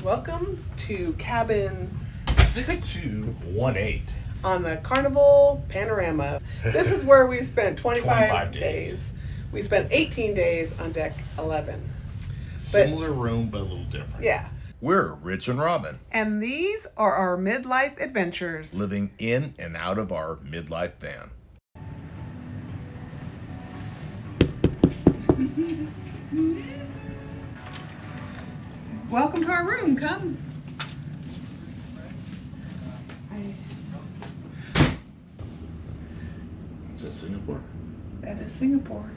Welcome to cabin 6218 on the Carnival Panorama. This is where we spent 25 days. We spent 18 days on deck 11. Similar room, but a little different. Yeah. We're Rich and Robin, And these are our midlife adventures. living in and out of our midlife van. Welcome to our room. Come. Is that Singapore? That is Singapore.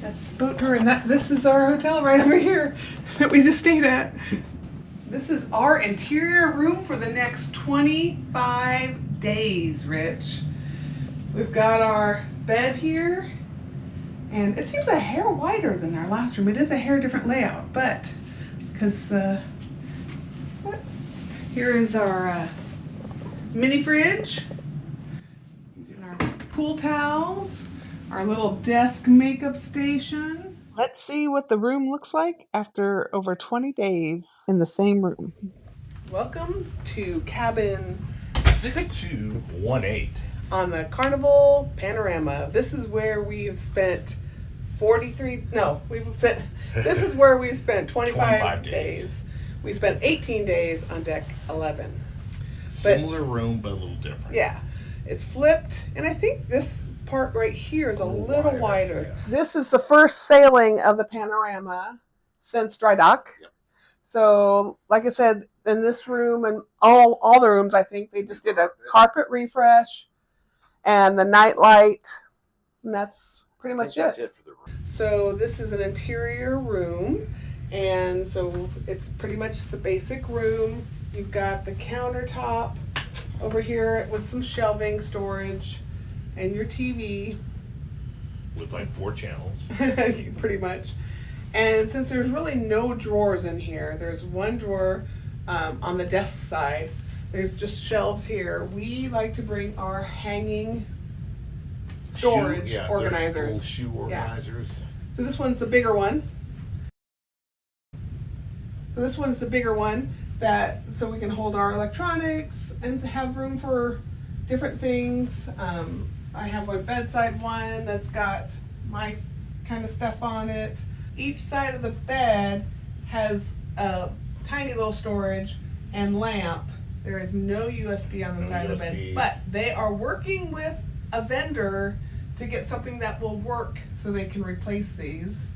That's boat tour, and this is our hotel right over here that we just stayed at. This is our interior room for the next 25 days, Rich. We've got our bed here, and it seems a hair wider than our last room. It is a hair different layout, but because here is our mini fridge, and our pool towels, our little desk makeup station. Let's see what the room looks like after over 20 days in the same room. Welcome to cabin 6218 on the Carnival Panorama. This is where we've spent this is where we spent 25 days. We spent 18 days on deck 11. Similar room, but a little different. Yeah, it's flipped, and I think this part right here is a little wider. Yeah. This is the first sailing of the Panorama since dry dock. Yep. So, like I said, in this room and all the rooms, I think they just did a carpet refresh and the night light, and that's pretty much That's it. it for the room. So this is an interior room, and so it's pretty much the basic room. You've got the countertop over here with some shelving storage and your TV. With like 4 channels. Pretty much. And since there's really no drawers in here, there's one drawer on the desk side. There's just shelves here. We like to bring our hanging storage organizers. Shoe organizers. So this one's the bigger one. So we can hold our electronics and have room for different things. I have a bedside one that's got my kind of stuff on it. Each side of the bed has a tiny little storage and lamp. There is no USB on the side of the bed, but they are working with a vendor to get something that will work so they can replace these.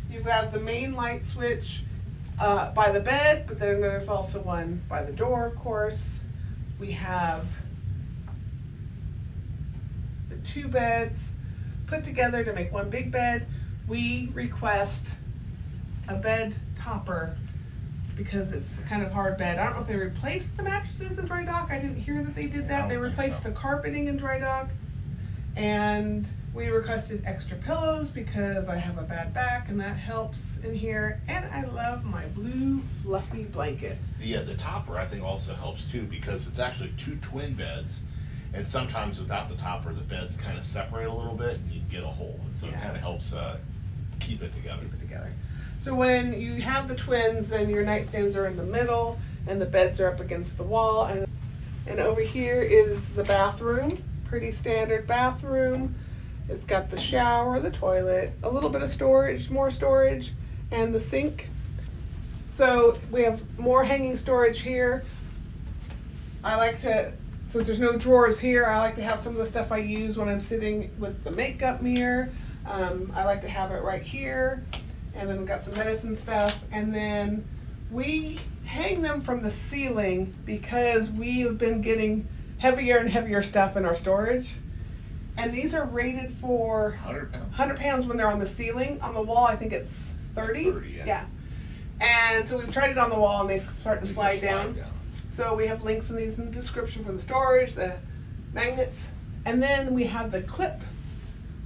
You've got the main light switch by the bed, but then there's also one by the door, of course. We have the 2 beds put together to make one big bed. We request a bed topper because it's kind of hard bed. I don't know if they replaced the mattresses in dry dock. I didn't hear that they did that. They replaced the carpeting in dry dock. And we requested extra pillows because I have a bad back and that helps in here. And I love my blue fluffy blanket. The topper I think also helps too, because it's actually 2 twin beds, and sometimes without the topper the beds kind of separate a little bit and you get a hole, and so it kind of helps keep it together. So when you have the twins, then your nightstands are in the middle and the beds are up against the wall. And over here is the bathroom. Pretty standard bathroom. It's got the shower, the toilet, a little bit of storage, more storage, and the sink. So we have more hanging storage here. I like to, since there's no drawers here, I like to have some of the stuff I use when I'm sitting with the makeup mirror. I like to have it right here. And then we've got some medicine stuff. And then we hang them from the ceiling because we have been getting heavier and heavier stuff in our storage. And these are rated for 100 pounds when they're on the ceiling. On the wall, I think it's 30. 30, yeah. And so we've tried it on the wall and they start to slide down. So we have links in these in the description for the storage, the magnets. And then we have the clip,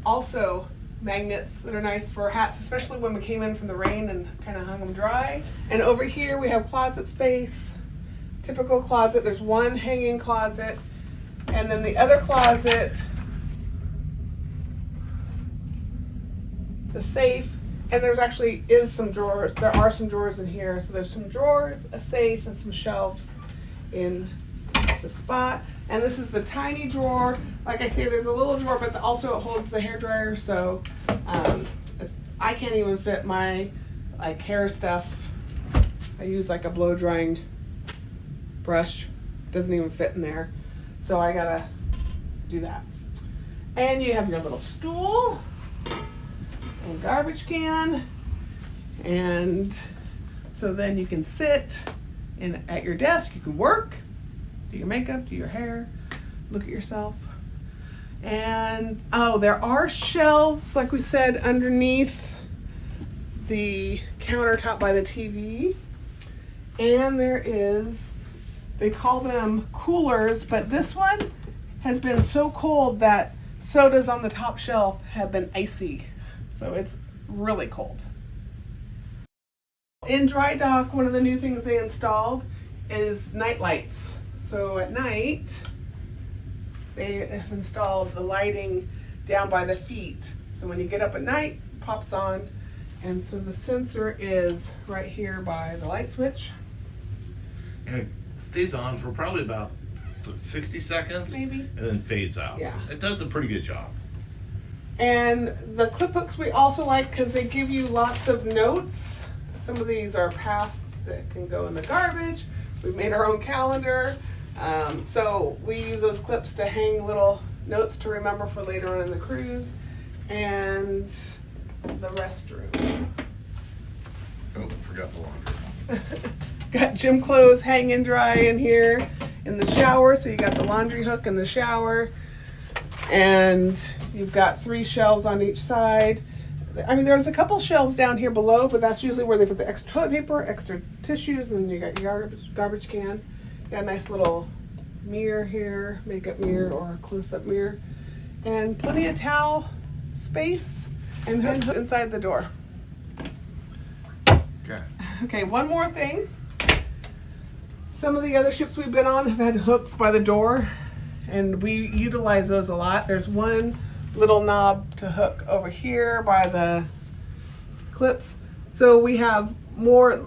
also magnets that are nice for hats, especially when we came in from the rain and kind of hung them dry. And over here we have closet space, typical closet. There's one hanging closet, and then the other closet, the safe, And there's actually is some drawers. There are some drawers in here. So there's some drawers, a safe, and some shelves in the spot. And this is the tiny drawer. Like I say, there's a little drawer, but also it holds the hairdryer. So I can't even fit my like hair stuff. I use like a blow drying brush. Doesn't even fit in there. So I gotta do that. And you have your little stool and garbage can. And so then you can sit at your desk. You can work, do your makeup, do your hair, look at yourself. And oh, there are shelves, like we said, underneath the countertop by the TV. And there is, they call them coolers, but this one has been so cold that sodas on the top shelf have been icy. So it's really cold. In Dry Dock, one of the new things they installed is night lights. So at night, they have installed the lighting down by the feet. So when you get up at night, it pops on. And so the sensor is right here by the light switch. And it stays on for probably about 60 seconds. Maybe. And then fades out. Yeah. It does a pretty good job. And the clip hooks we also like because they give you lots of notes. Some of these are past that can go in the garbage. We've made our own calendar. So we use those clips to hang little notes to remember for later on in the cruise. And the restroom. Oh, forgot the laundry. Got gym clothes hanging dry in here in the shower. So you got the laundry hook in the shower. And you've got 3 shelves on each side. I mean, there's a couple shelves down here below, but that's usually where they put the extra toilet paper, extra tissues, and you got your garbage can. You got a nice little mirror here, makeup mirror or a close-up mirror. And plenty of towel space and hooks inside the door. Okay. Okay, one more thing. Some of the other ships we've been on have had hooks by the door, and we utilize those a lot. There's one little knob to hook over here by the clips. So we have more,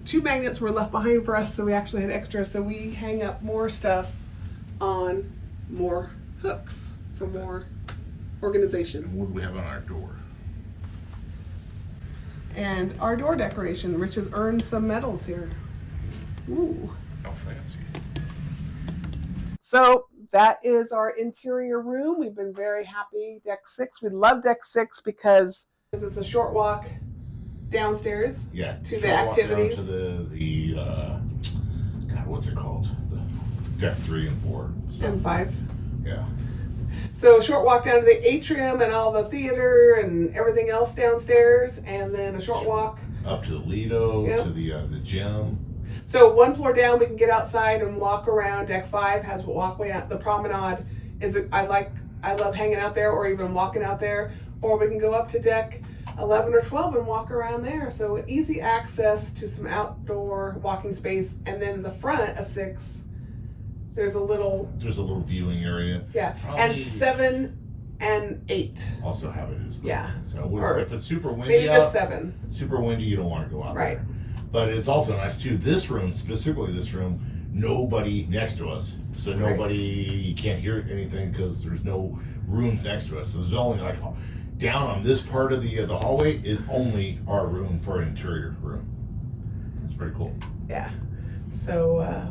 2 magnets were left behind for us, so we actually had extra. So we hang up more stuff on more hooks for more organization. And what do we have on our door? And our door decoration, Rich has earned some medals here. Ooh. How fancy. So that is our interior room. We've been very happy. Deck 6. We love Deck 6 because it's a short walk downstairs. Yeah. To the activities. Down to the God, what's it called? The Deck 3 and 4 stuff. And 5. Yeah. So short walk down to the atrium and all the theater and everything else downstairs, and then a short walk Up to the Lido, Yep. to the gym. So 1 floor down, we can get outside and walk around. Deck 5 has a walkway out. The promenade is, I love hanging out there or even walking out there. Or we can go up to deck 11 or 12 and walk around there. So easy access to some outdoor walking space. And then the front of 6, there's a little viewing area. Yeah. Probably And 7 and 8. also have it as Yeah. So Or if it's super windy Maybe just out, 7. super windy, you don't want to go out Right. there. But it's also nice too. This room, specifically this room, nobody next to us. So nobody, you can't hear anything because there's no rooms next to us. So there's only like down on this part of the hallway is only our room for an interior room. It's pretty cool. Yeah. So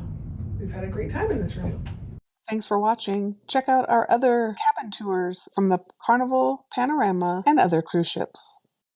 we've had a great time in this room. Thanks for watching. Check out our other cabin tours from the Carnival Panorama and other cruise ships.